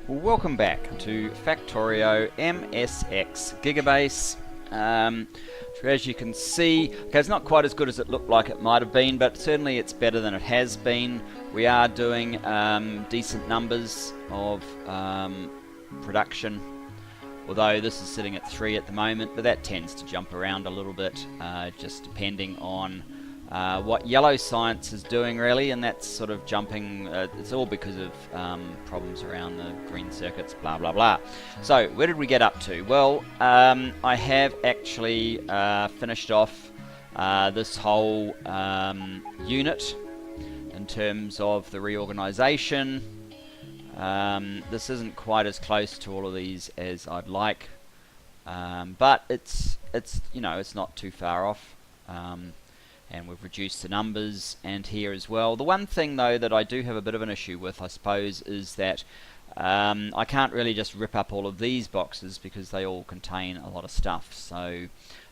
Well, welcome back to Factorio MSX Gigabase. So as you can see, okay, it's not quite as good as it looked like it might have been, but certainly it's better than it has been. We are doing decent numbers of production, although this is sitting at 3 at the moment, but that tends to jump around a little bit, just depending on what Yellow Science is doing really, and that's sort of jumping, it's all because of problems around the green circuits, blah blah blah. So where did we get up to? Well, I have actually finished off this whole unit in terms of the reorganization. This isn't quite as close to all of these as I'd like, but it's you know, it's not too far off. And we've reduced the numbers and here as well. The one thing though that I do have a bit of an issue with, I suppose, is that I can't really just rip up all of these boxes because they all contain a lot of stuff. So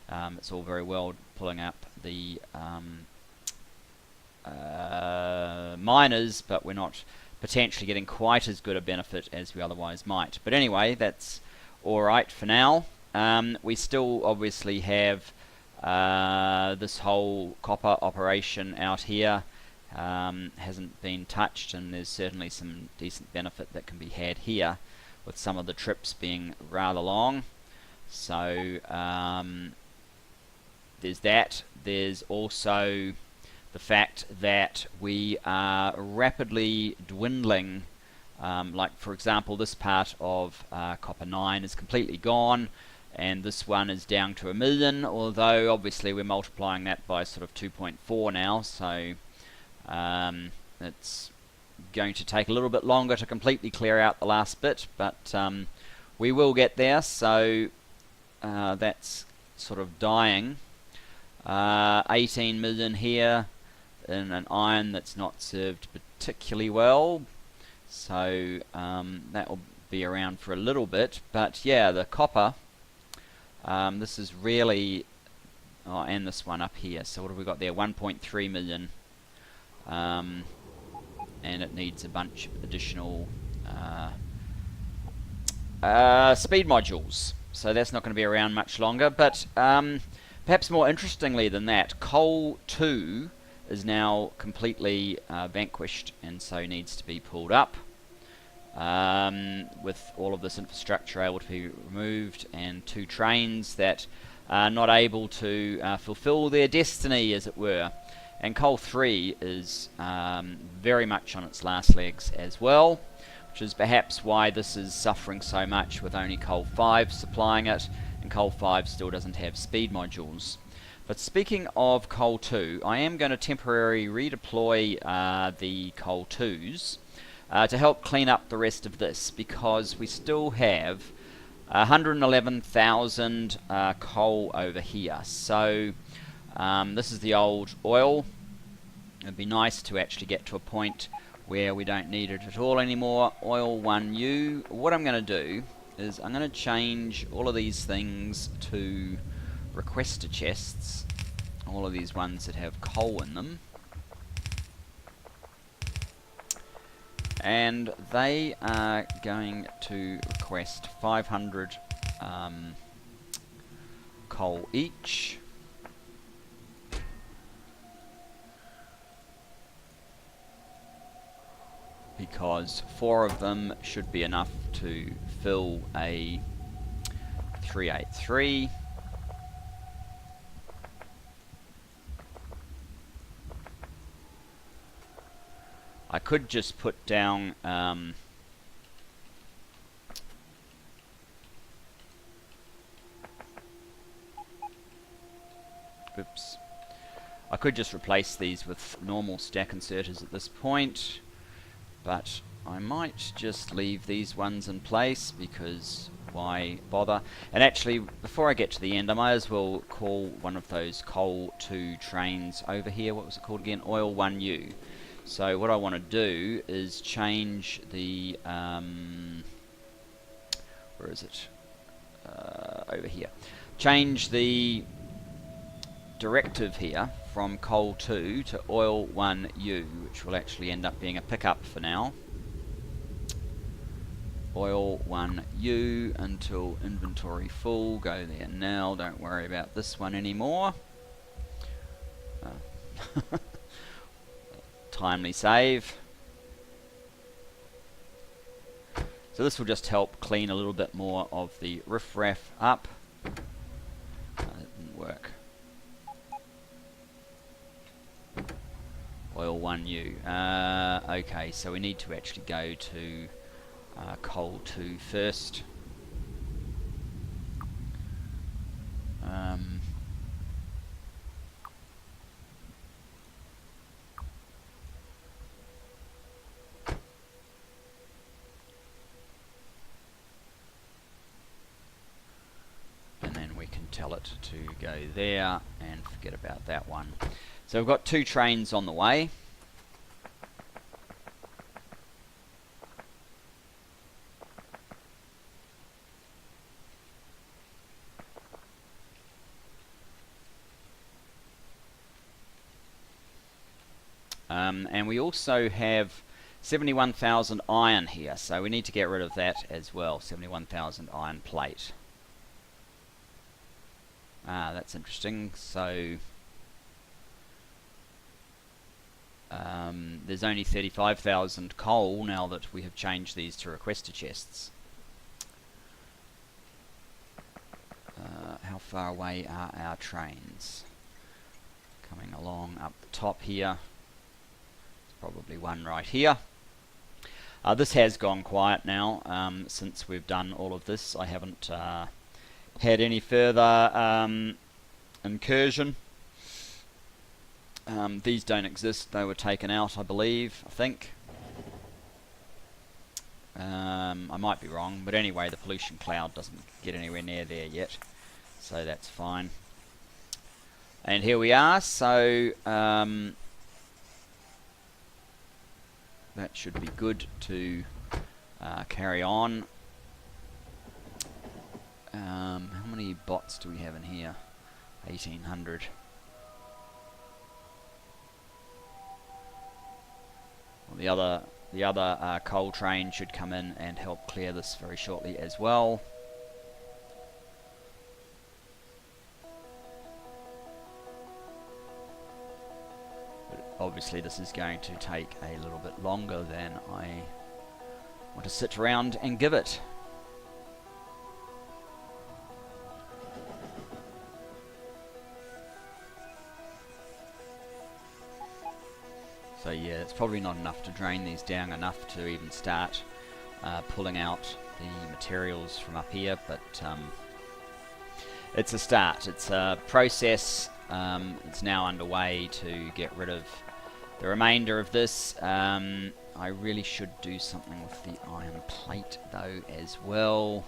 it's all very well pulling up the miners, but we're not potentially getting quite as good a benefit as we otherwise might. But anyway, that's alright for now. We still obviously have this whole copper operation out here hasn't been touched, and there's certainly some decent benefit that can be had here with some of the trips being rather long. So there's that. There's also the fact that we are rapidly dwindling, like for example this part of copper 9 is completely gone, and this one is down to 1 million, although obviously we're multiplying that by sort of 2.4 now, so it's going to take a little bit longer to completely clear out the last bit, but we will get there. So that's sort of dying. 18 million here in an iron that's not served particularly well, so that will be around for a little bit. But yeah, the copper, this is really, oh, and this one up here, so what have we got there? 1.3 million, and it needs a bunch of additional speed modules, so that's not going to be around much longer. But perhaps more interestingly than that, coal 2 is now completely vanquished, and so needs to be pulled up. With all of this infrastructure able to be removed, and 2 trains that are not able to fulfill their destiny, as it were. And coal 3 is very much on its last legs as well, which is perhaps why this is suffering so much with only coal 5 supplying it, and coal 5 still doesn't have speed modules. But speaking of coal 2, I am going to temporarily redeploy the coal 2s to help clean up the rest of this, because we still have 111,000 coal over here. So this is the old oil. It'd be nice to actually get to a point where we don't need it at all anymore. Oil 1U. What I'm going to do is I'm going to change all of these things to requester chests, all of these ones that have coal in them, and they are going to request 500 coal each. Because 4 of them should be enough to fill a 383. I could just put down oops. I could just replace these with normal stack inserters at this point, but I might just leave these ones in place, because why bother? And actually, before I get to the end, I might as well call one of those coal 2 trains over here. What was it called again? Oil 1U. So what I want to do is change the where is it? Over here. Change the directive here from coal 2 to oil 1U, which will actually end up being a pickup for now. oil 1U until inventory full. Go there now. Don't worry about this one anymore. Timely save. So this will just help clean a little bit more of the riffraff up. That didn't work. Oil 1U. Okay, so we need to actually go to coal 2 first. And then we can tell it to go there and forget about that one. So we've got 2 trains on the way. And we also have 71,000 iron here, so we need to get rid of that as well. 71,000 iron plate. That's interesting. So there's only 35,000 coal now that we have changed these to requester chests. How far away are our trains? Coming along up the top here. There's probably one right here. This has gone quiet now since we've done all of this. I haven't had any further incursion. These don't exist. They were taken out, I believe, I think. I might be wrong, but anyway, the pollution cloud doesn't get anywhere near there yet, so that's fine. And here we are, so that should be good to carry on. How many bots do we have in here? 1,800. Well, the other coal train should come in and help clear this very shortly as well. But obviously this is going to take a little bit longer than I want to sit around and give it. So yeah, it's probably not enough to drain these down enough to even start pulling out the materials from up here, but it's a start. It's a process. It's now underway to get rid of the remainder of this. I really should do something with the iron plate though as well.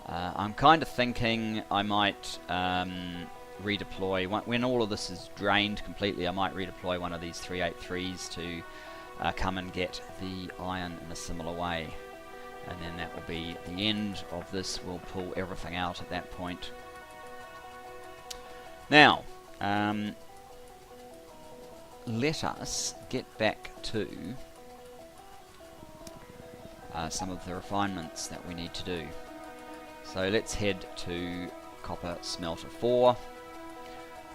I'm kind of thinking I might redeploy when all of this is drained completely. I might redeploy one of these 383s to come and get the iron in a similar way, and then that will be the end of this. We'll pull everything out at that point. Now let us get back to some of the refinements that we need to do. So let's head to copper smelter 4.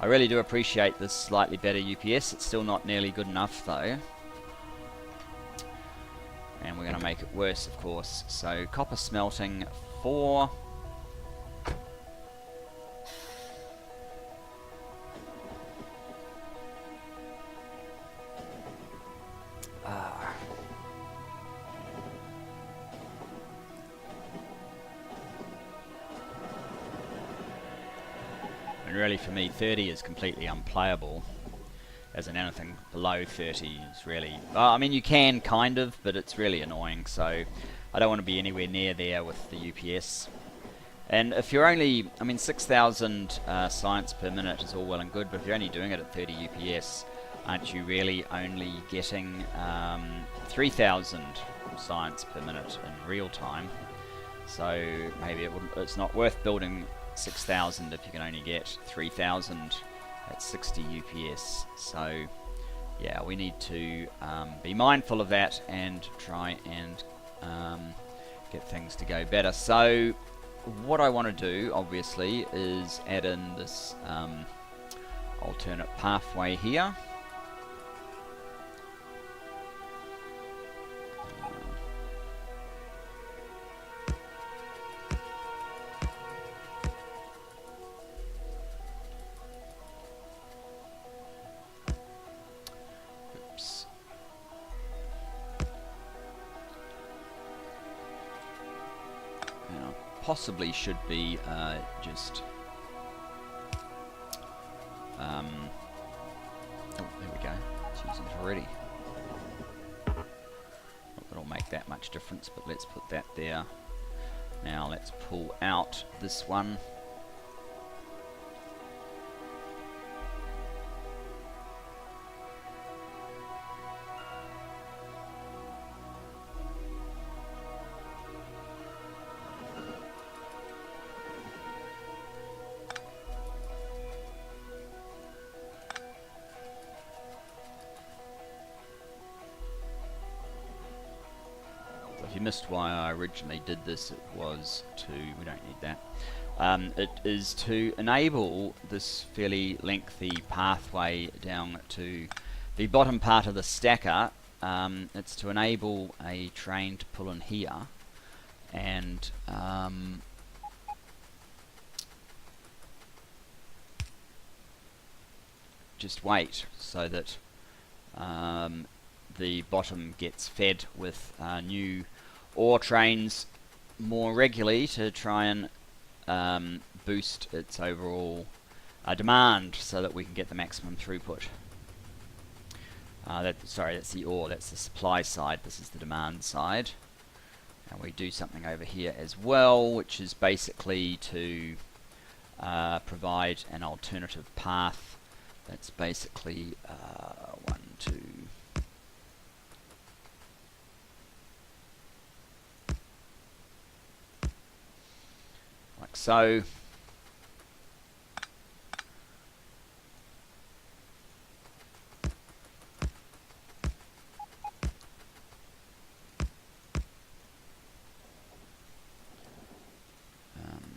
I really do appreciate this slightly better UPS. It's still not nearly good enough though. And we're going to make it worse, of course. So copper smelting 4. And really for me 30 is completely unplayable, as in anything below 30 is really, I mean you can kind of, but it's really annoying, so I don't want to be anywhere near there with the UPS. And if you're only, I mean 6,000 science per minute is all well and good, but if you're only doing it at 30 UPS, aren't you really only getting 3,000 science per minute in real time? So maybe it's not worth building 6,000 if you can only get 3,000 at 60 UPS. So yeah, we need to be mindful of that and try and get things to go better. So what I want to do, obviously, is add in this alternate pathway here. Oops. Now, possibly should be just oh, there we go, it's using it already. Not that it'll make that much difference, but let's put that there. Now let's pull out this one. If you missed why I originally did this, it was to, we don't need that, it is to enable this fairly lengthy pathway down to the bottom part of the stacker. It's to enable a train to pull in here and just wait so that the bottom gets fed with new ore trains more regularly to try and boost its overall demand so that we can get the maximum throughput. Sorry, that's the ore, that's the supply side, this is the demand side. And we do something over here as well, which is basically to provide an alternative path. That's basically 1, 2, like so.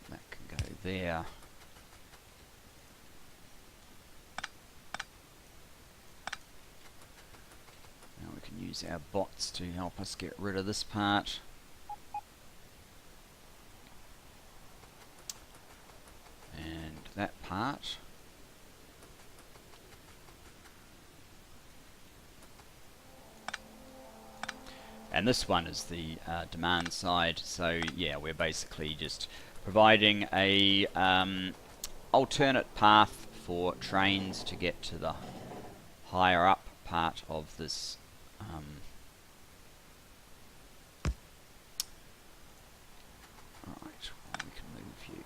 That can go there. Now we can use our bots to help us get rid of this part. And that part. And this one is the demand side, so yeah, we're basically just providing a alternate path for trains to get to the higher up part of this right, well, we can move you.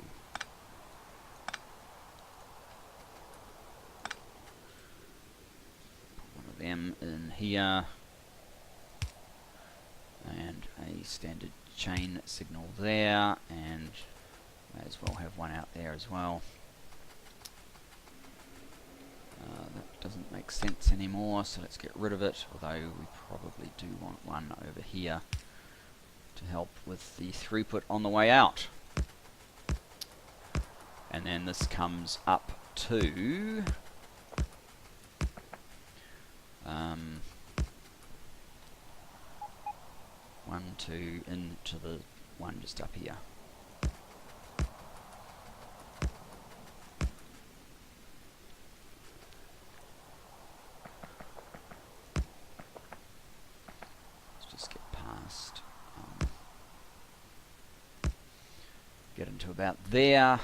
Put one of them in here. And a standard chain signal there, and may as well have one out there as well. That doesn't make sense anymore, so let's get rid of it, although we probably do want one over here to help with the throughput on the way out. And then this comes up to 1, 2 into the one just up here. Let's just get past, get into about there.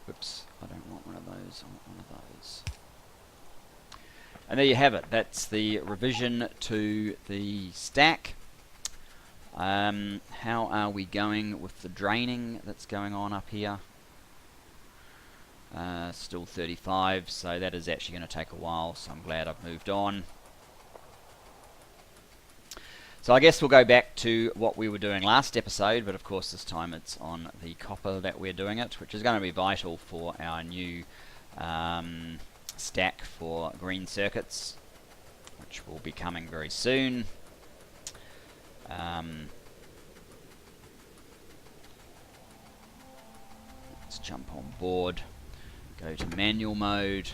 Whoops, I don't want one of those, I want one of those. And there you have it, that's the revision to the stack. How are we going with the draining that's going on up here? Still 35, so that is actually going to take a while, so I'm glad I've moved on. So I guess we'll go back to what we were doing last episode, but of course this time it's on the copper that we're doing it, which is going to be vital for our new stack for green circuits, which will be coming very soon. Let's jump on board, go to manual mode.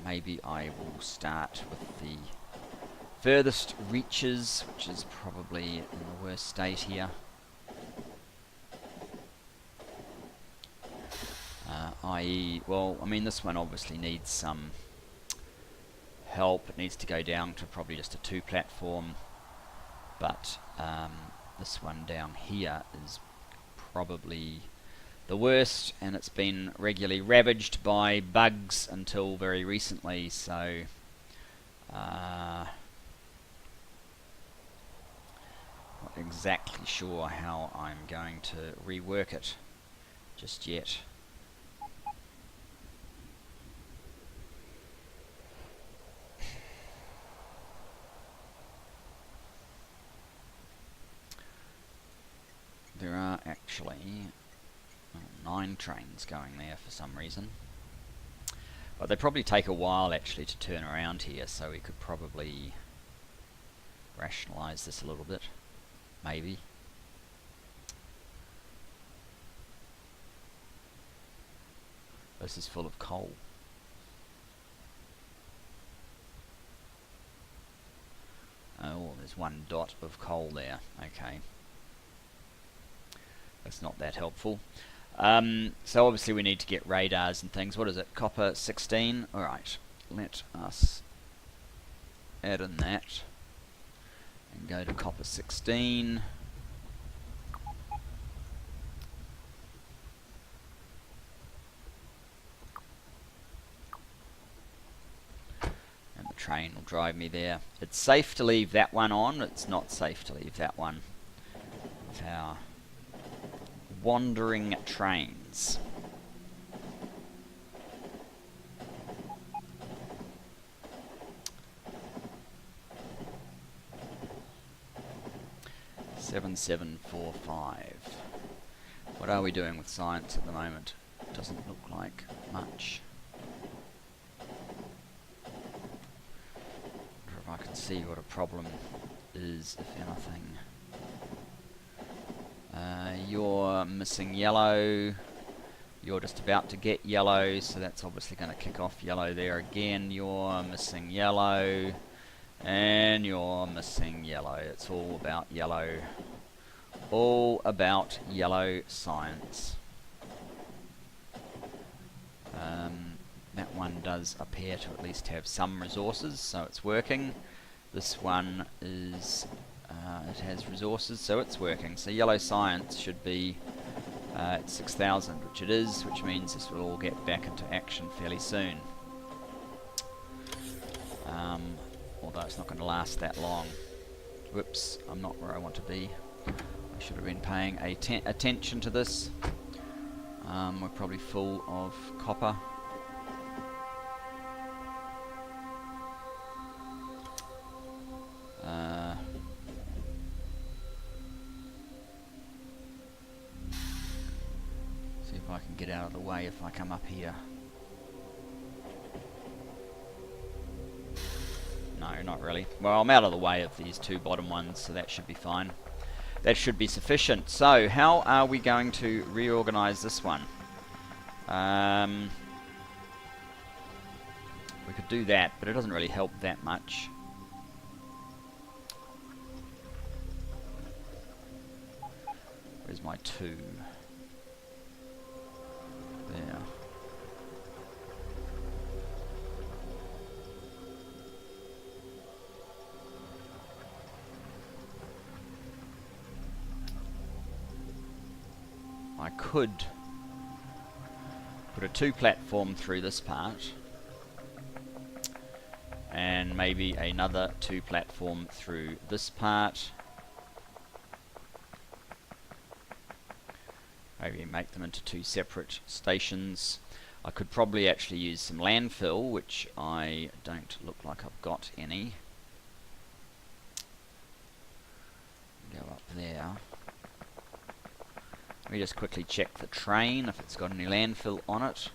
Maybe I will start with the furthest reaches, which is probably in the worst state here. I.e., well, I mean, this one obviously needs some help. It needs to go down to probably just a 2 platform, but this one down here is probably the worst, and it's been regularly ravaged by bugs until very recently, so not exactly sure how I'm going to rework it just yet. There are actually 9 trains going there for some reason, but they probably take a while actually to turn around here, so we could probably rationalize this a little bit, maybe. This is full of coal. Oh, there's 1 dot of coal there. Okay. That's not that helpful. So obviously we need to get radars and things. What is it? Copper 16? Alright. Let us add in that. And go to copper 16. And the train will drive me there. It's safe to leave that one on. It's not safe to leave that one. With our wandering trains. $7,745. What are we doing with science at the moment? It doesn't look like much. I wonder if I can see what a problem is, if anything. You're missing yellow. You're just about to get yellow, so that's obviously going to kick off yellow there again. You're missing yellow. And you're missing yellow. It's all about yellow. All about yellow science. That one does appear to at least have some resources, so it's working. This one is... it has resources, so it's working. So yellow science should be at 6,000, which it is, which means this will all get back into action fairly soon. Although it's not going to last that long. Whoops, I'm not where I want to be. I should have been paying attention to this. We're probably full of copper. See if I can get out of the way if I come up here. No, not really. Well, I'm out of the way of these 2 bottom ones, so that should be fine. That should be sufficient. So, how are we going to reorganize this one? We could do that, but it doesn't really help that much. Where's my 2? There. I could put a 2 platform through this part and maybe another 2 platform through this part. Maybe make them into 2 separate stations. I could probably actually use some landfill, which I don't look like I've got any. Go up there. Let me just quickly check the train if it's got any landfill on it.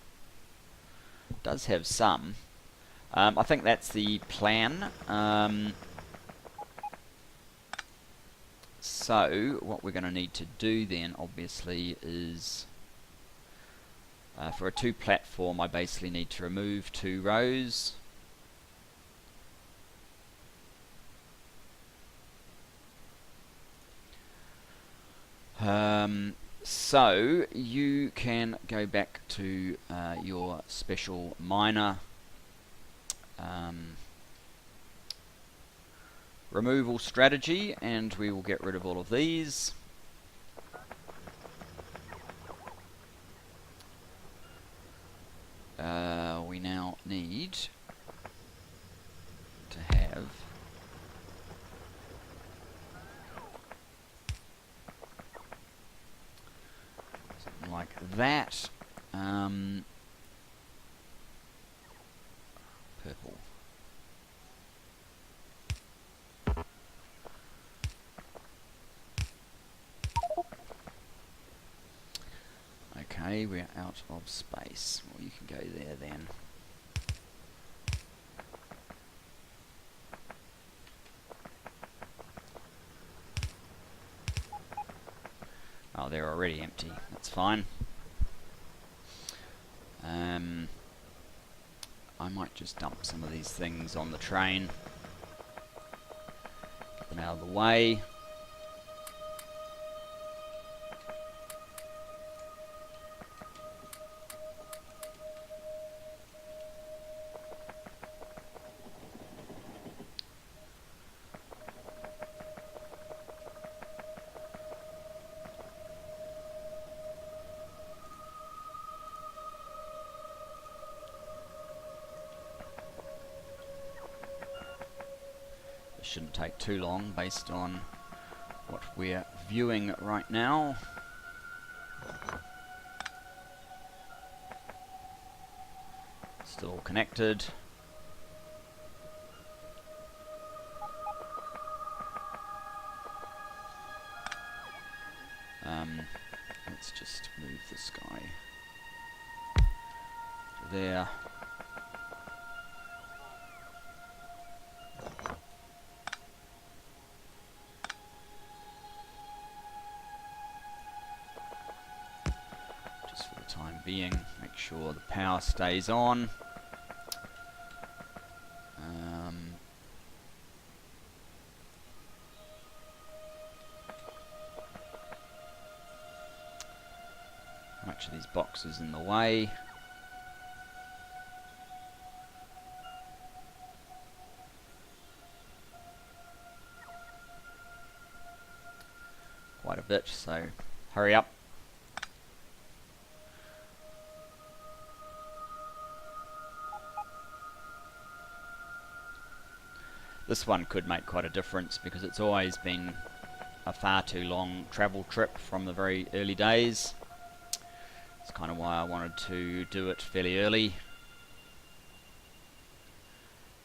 It does have some. I think that's the plan. So what we're going to need to do then obviously is for a 2 platform I basically need to remove 2 rows. So you can go back to your special miner removal strategy, and we will get rid of all of these. We now need to have something like that. Purple. Okay, we're out of space. Well, you can go there then. Oh, they're already empty. That's fine. I might just dump some of these things on the train. Get them out of the way. Shouldn't take too long based on what we're viewing right now. Still connected. Let's just move this guy to there. Being, make sure the power stays on. How much of these boxes in the way? Quite a bit, so hurry up. This one could make quite a difference because it's always been a far too long travel trip from the very early days. That's kind of why I wanted to do it fairly early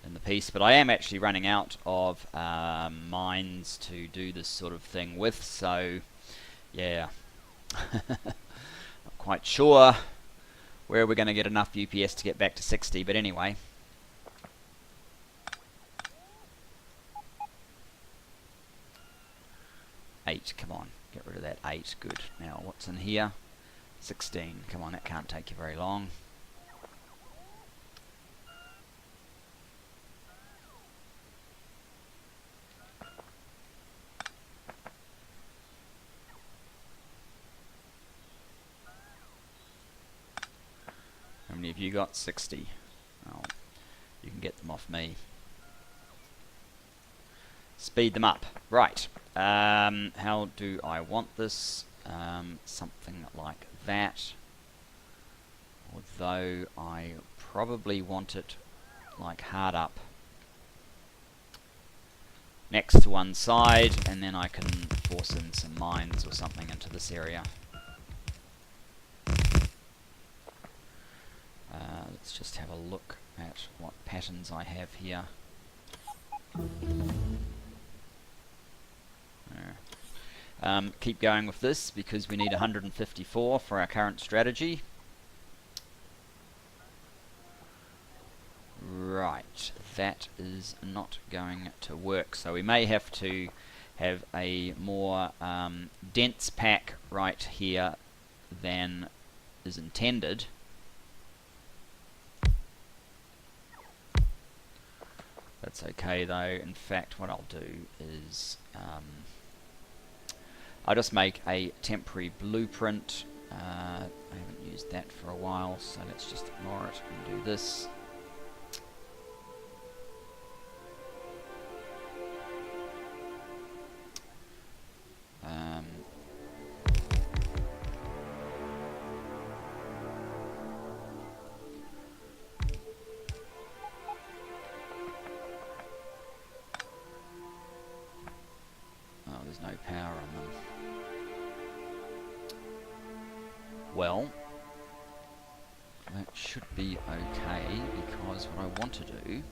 in the piece. But I am actually running out of mines to do this sort of thing with, so yeah. Not quite sure where we're going to get enough UPS to get back to 60, but anyway. Come on, get rid of that 8, good. Now what's in here? 16, come on, that can't take you very long. How many of you got 60? Oh, you can get them off me. Speed them up. Right. How do I want this? Something like that. Although I probably want it like hard up next to one side, and then I can force in some mines or something into this area. Let's just have a look at what patterns I have here. Keep going with this because we need 154 for our current strategy. Right, that is not going to work, so we may have to have a more dense pack right here than is intended. That's okay though. In fact, what I'll do is I'll just make a temporary blueprint. I haven't used that for a while, so let's just ignore it and do this. Oh, there's no power on them. Well, that should be okay, because what I want to do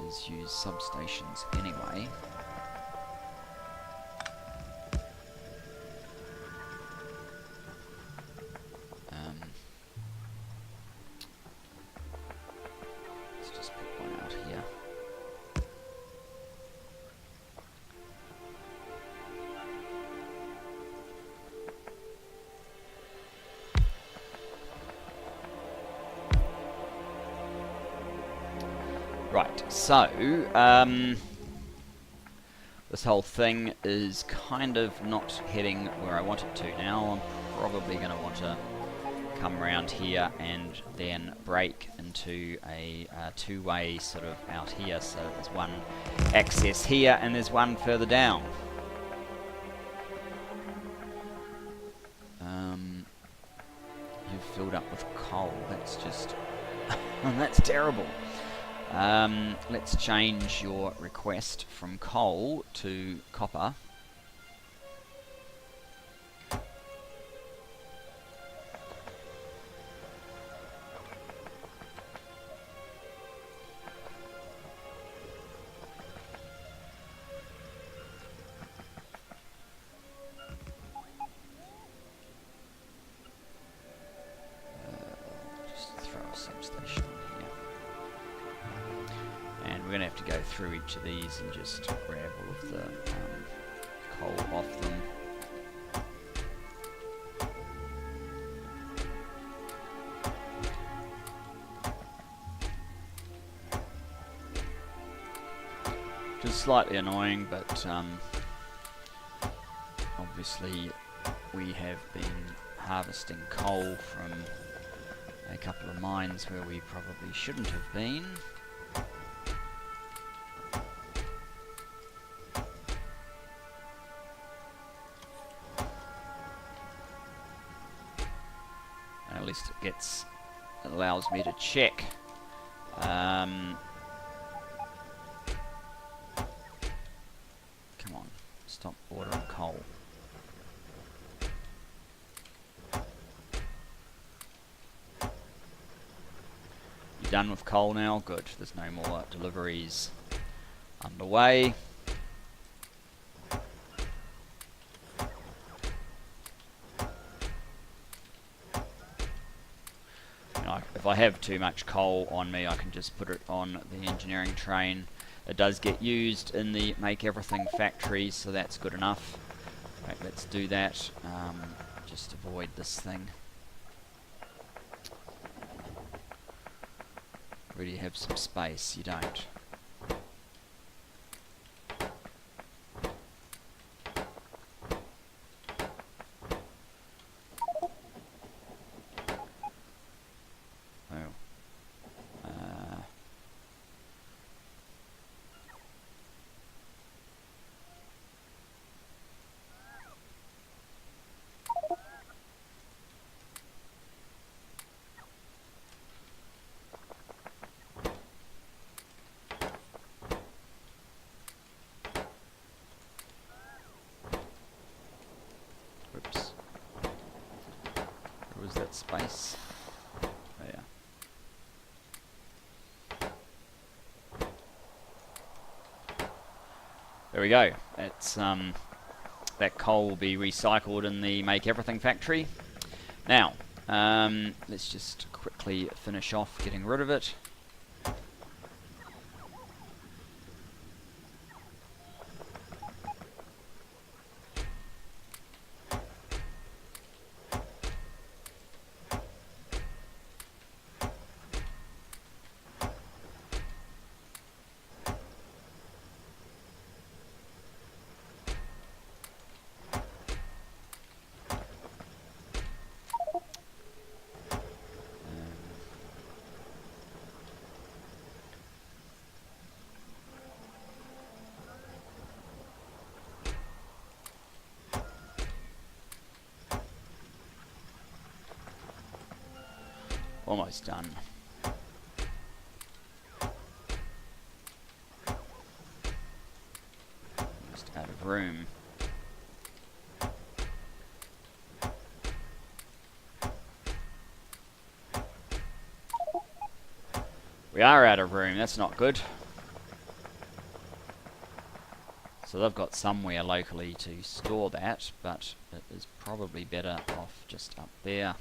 is use substations anyway. Let's just put one out here. Right, so this whole thing is kind of not heading where I want it to now. I'm probably going to want to come around here and then break into a two-way sort of out here. So there's one access here and there's one further down. You've filled up with coal. That's just that's terrible. Let's change your request from coal to copper. Just throw a substation on here. And we're going to have to go through each of these and just grab all of the coal off them. Which is slightly annoying, but obviously we have been harvesting coal from a couple of mines where we probably shouldn't have been. At least it allows me to check. Come on, stop ordering coal. You done with coal now? Good, there's no more deliveries underway. If I have too much coal on me, I can just put it on the engineering train. It does get used in the Make Everything factory, so that's good enough. Right, let's do that. Just avoid this thing. Really have some space, you don't. That space. There. There we go. It's that coal will be recycled in the Make Everything factory. Now, let's just quickly finish off getting rid of it. Almost done. Just out of room. We are out of room, that's not good. So they've got somewhere locally to store that, but it is probably better off just up there.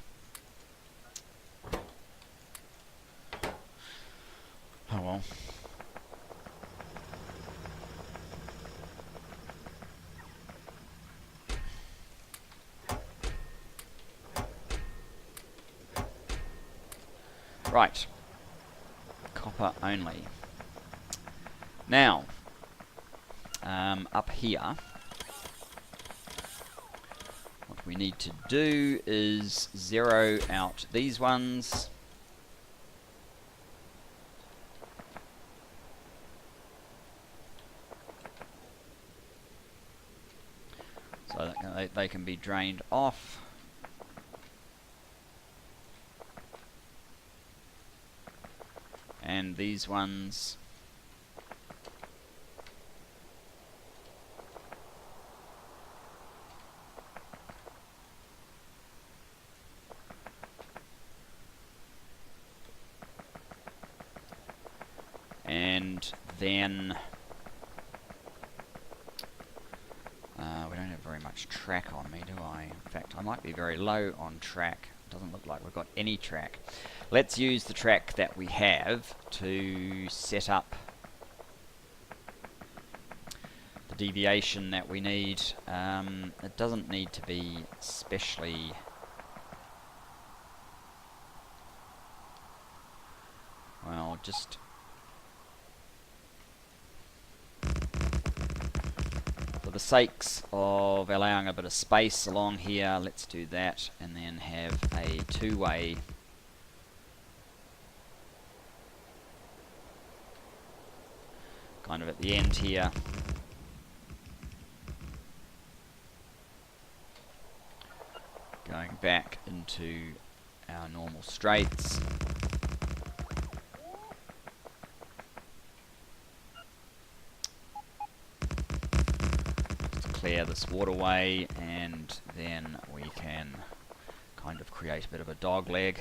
Oh well. Right. Copper only. Now, up here, what we need to do is zero out these ones. So that they can be drained off. And these ones and then we don't have very much track on me, do I? In fact, I might be very low on track. Doesn't look like we've got any track. Let's use the track that we have to set up the deviation that we need. It doesn't need to be especially well, just for the sakes of allowing a bit of space along here, let's do that and then have a two-way kind of at the end here. Going back into our normal straights. Clear this waterway, and then we can kind of create a bit of a dog leg.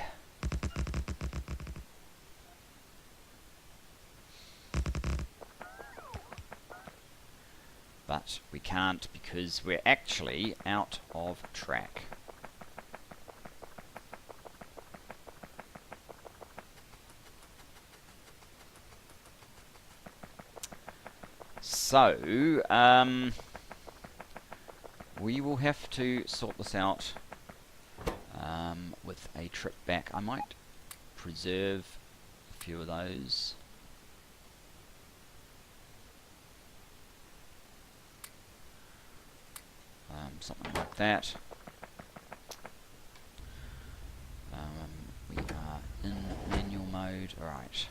But we can't because we're actually out of track. So, we will have to sort this out with a trip back. I might preserve a few of those. Something like that. We are in manual mode. Alright.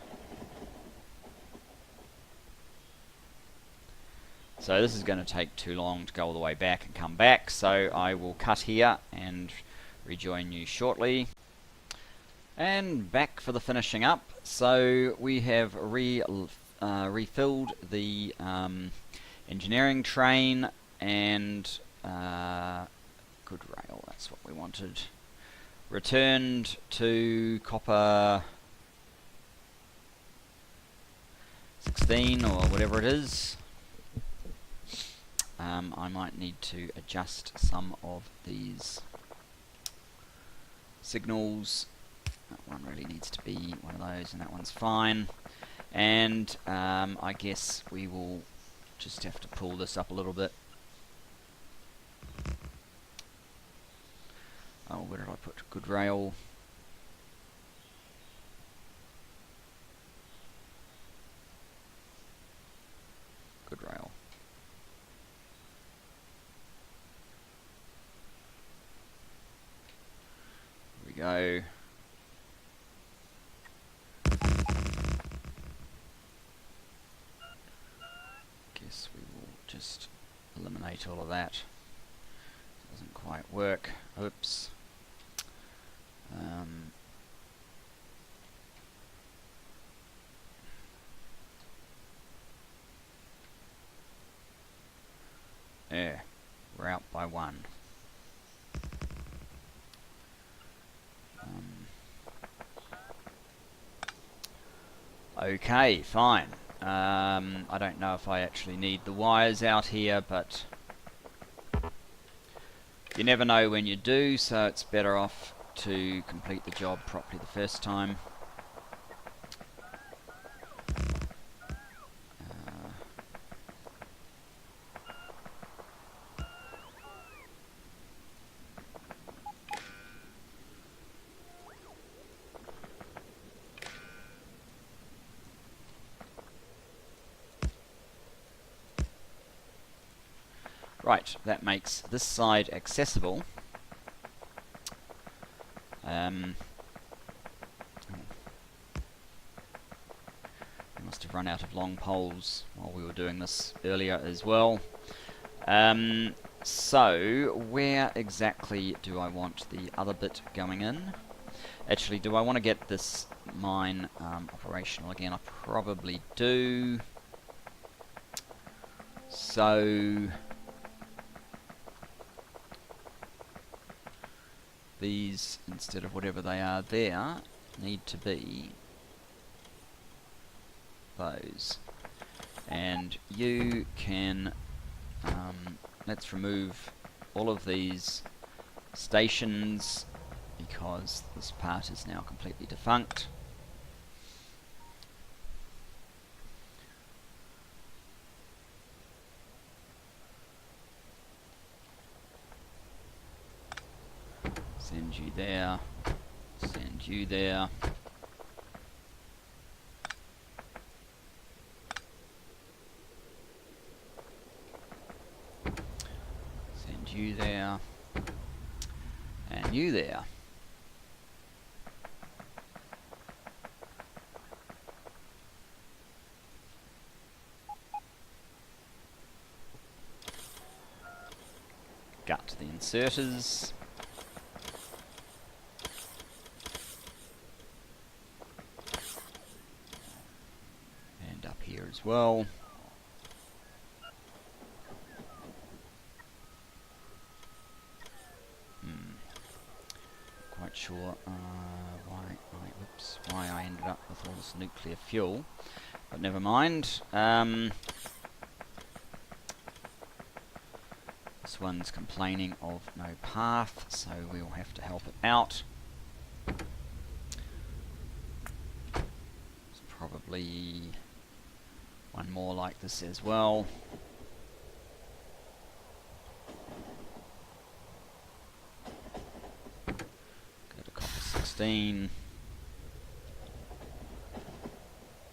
So this is going to take too long to go all the way back and come back, so I will cut here and rejoin you shortly. And back for the finishing up. So we have refilled the engineering train and good rail, that's what we wanted. Returned to copper 16 or whatever it is. I might need to adjust some of these signals. That one really needs to be one of those, and that one's fine. And I guess we will just have to pull this up a little bit. Oh, where did I put good rail? Good rail. Here we go. Guess we will just eliminate all of that. Doesn't quite work. Oops. There, we're out by one. Okay, fine. I don't know if I actually need the wires out here, but you never know when you do, so it's better off to complete the job properly the first time. Right, that makes this side accessible. We must have run out of long poles while we were doing this earlier as well. So, where exactly do I want the other bit going in? Actually, do I want to get this mine operational again? I probably do. So these, instead of whatever they are there, need to be those. And you can, let's remove all of these stations because this part is now completely defunct. Send you there, send you there. Send you there, and you there. Gut the inserters. As well. Quite sure why I ended up with all this nuclear fuel, but never mind. This one's complaining of no path, so we will have to help it out. It's probably one more like this as well. Go to copper 16.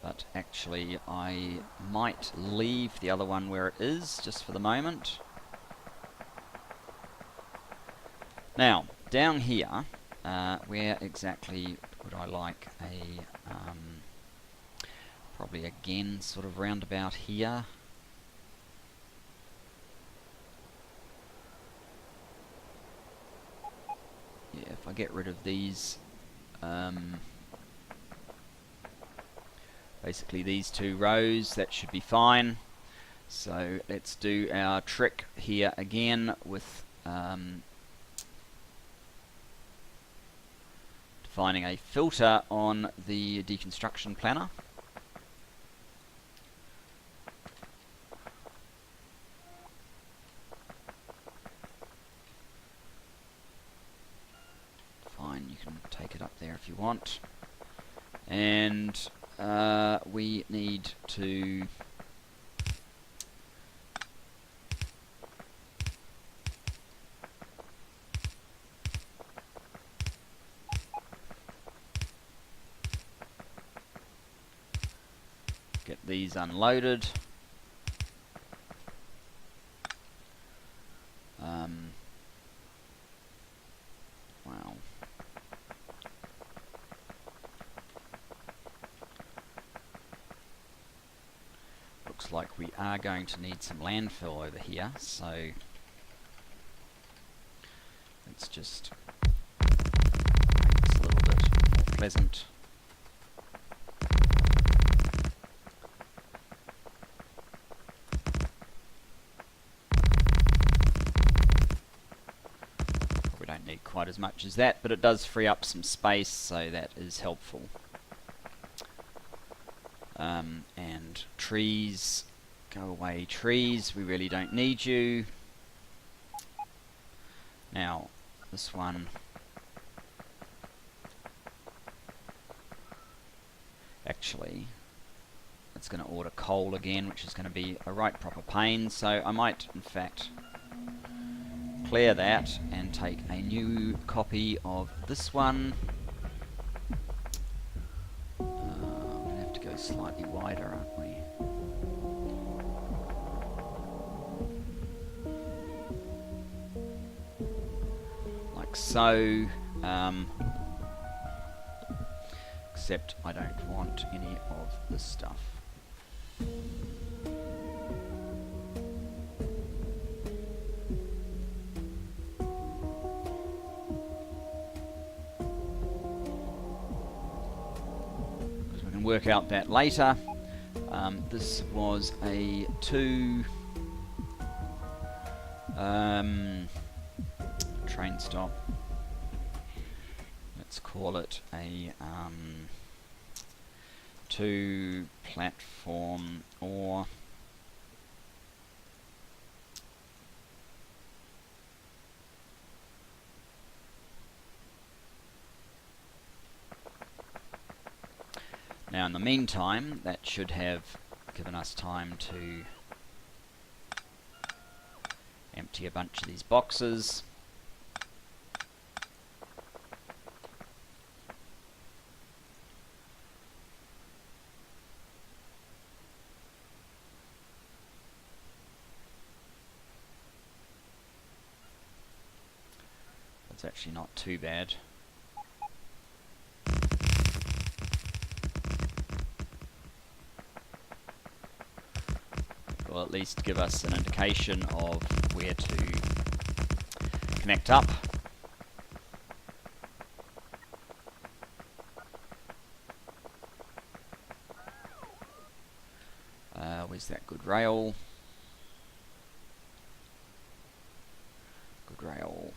But actually I might leave the other one where it is, just for the moment. Now, down here, where exactly would I like a... probably again sort of round about here. Yeah, if I get rid of these, basically these two rows, that should be fine. So let's do our trick here again with defining a filter on the deconstruction planner. there if you want. And we need to get these unloaded. Wow. Looks like we are going to need some landfill over here, so let's just make this a little bit more pleasant. Need quite as much as that, but it does free up some space, so that is helpful. And trees, go away trees, we really don't need you. Now this one, actually it's going to order coal again, which is going to be a right proper pain, so I might in fact clear that and take a new copy of this one. We're going to have to go slightly wider, aren't we? Like so. Except I don't want any of this stuff. Work out that later. This was a 2 train stop. Let's call it a 2 platform or now in the meantime, that should have given us time to empty a bunch of these boxes. That's actually not too bad. Will at least give us an indication of where to connect up. Where's that good rail? Good rail.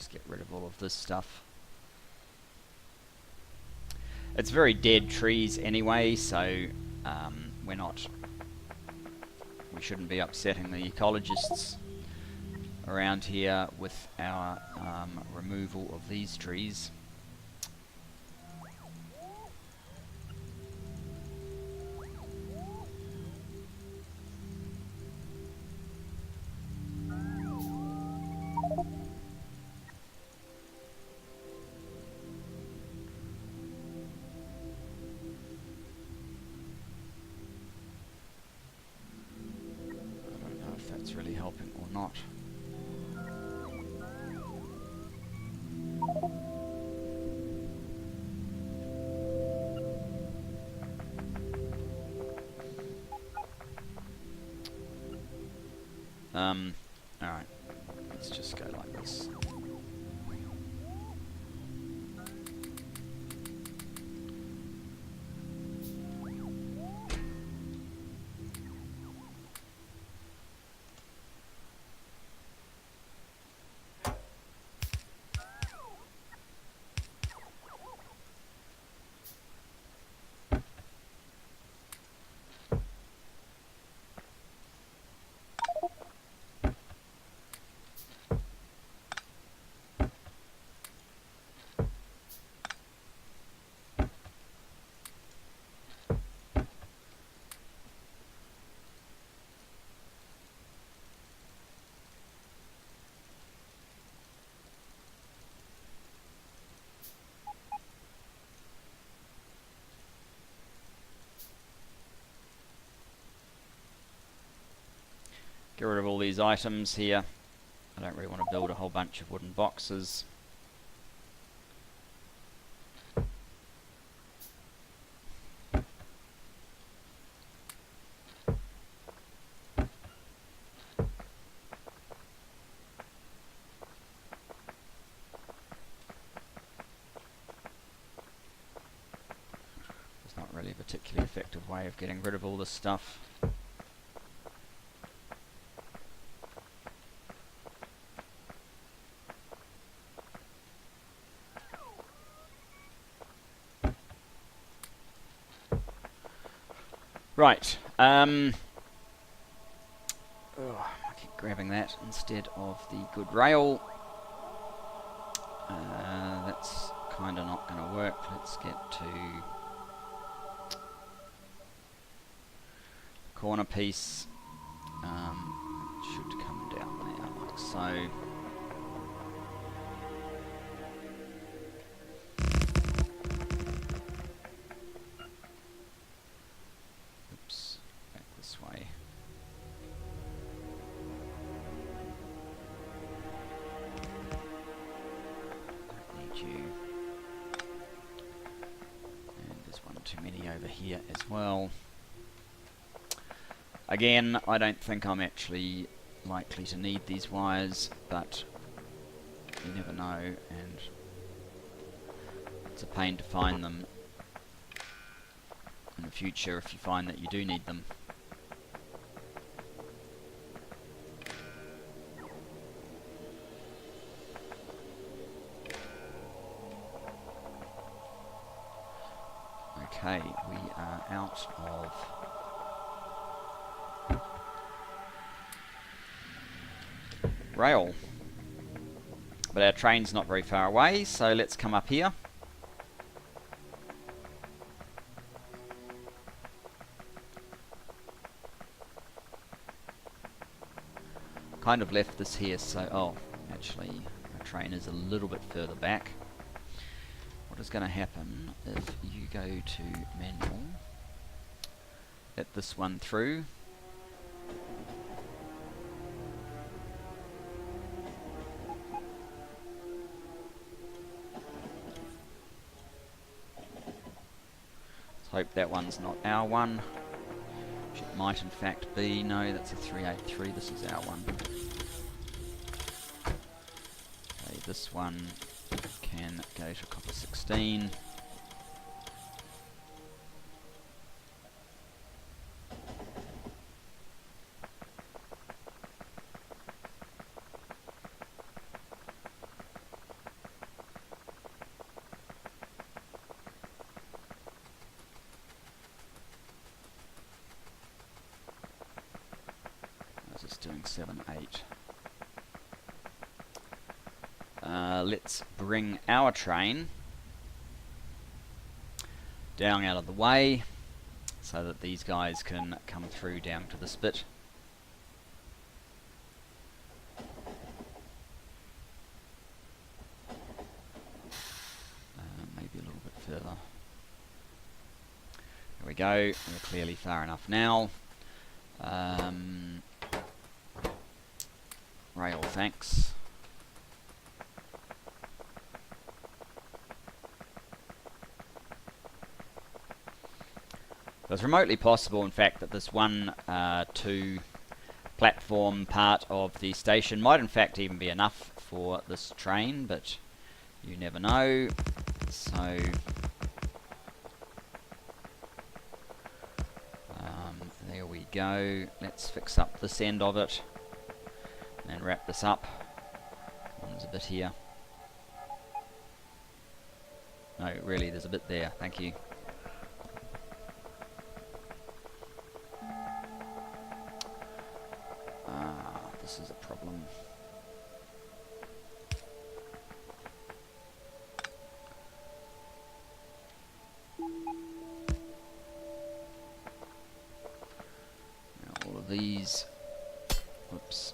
Get rid of all of this stuff. It's very dead trees anyway, so we shouldn't be upsetting the ecologists around here with our removal of these trees. That's really helping or not. Alright, let's just go like this. Get rid of all these items here. I don't really want to build a whole bunch of wooden boxes. It's not really a particularly effective way of getting rid of all this stuff. Right, I keep grabbing that instead of the good rail. That's kind of not going to work. Let's get to corner piece. It should come down there like so. Too many over here as well. Again, I don't think I'm actually likely to need these wires, but you never know, and it's a pain to find them in the future if you find that you do need them. Okay, we are out of rail, but our train's not very far away, so let's come up here. Kind of left this here, so actually our train is a little bit further back. What is going to happen if you go to manual, let this one through, let's hope that one's not our one, which it might in fact be. No, that's a 383, this is our one. Okay, this one can go to copper 16. I was just doing 7, 8. Let's bring our train down out of the way so that these guys can come through down to this bit. Maybe a little bit further. There we go, we're clearly far enough now. Rail, thanks. So it's remotely possible, in fact, that this 1-2 platform part of the station might in fact even be enough for this train, but you never know. So there we go. Let's fix up this end of it and wrap this up. There's a bit here. No, really, there's a bit there. Thank you. This is a problem. Now all of these, whoops.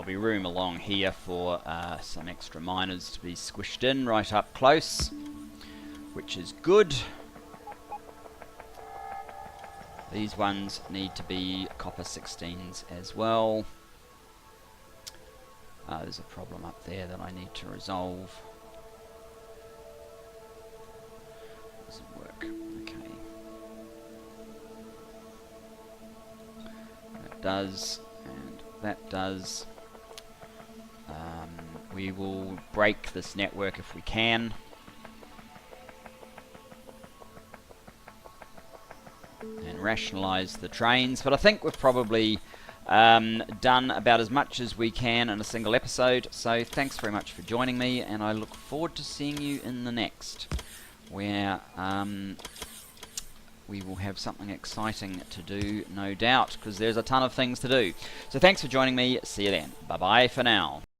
be room along here for some extra miners to be squished in right up close, which is good. These ones need to be copper 16s as well. There's a problem up there that I need to resolve. Doesn't work. Okay. That does, and that does. We will break this network if we can. And rationalize the trains, but I think we've probably done about as much as we can in a single episode. So thanks very much for joining me, and I look forward to seeing you in the next, where we will have something exciting to do, no doubt, because there's a ton of things to do. So thanks for joining me. See you then. Bye bye for now.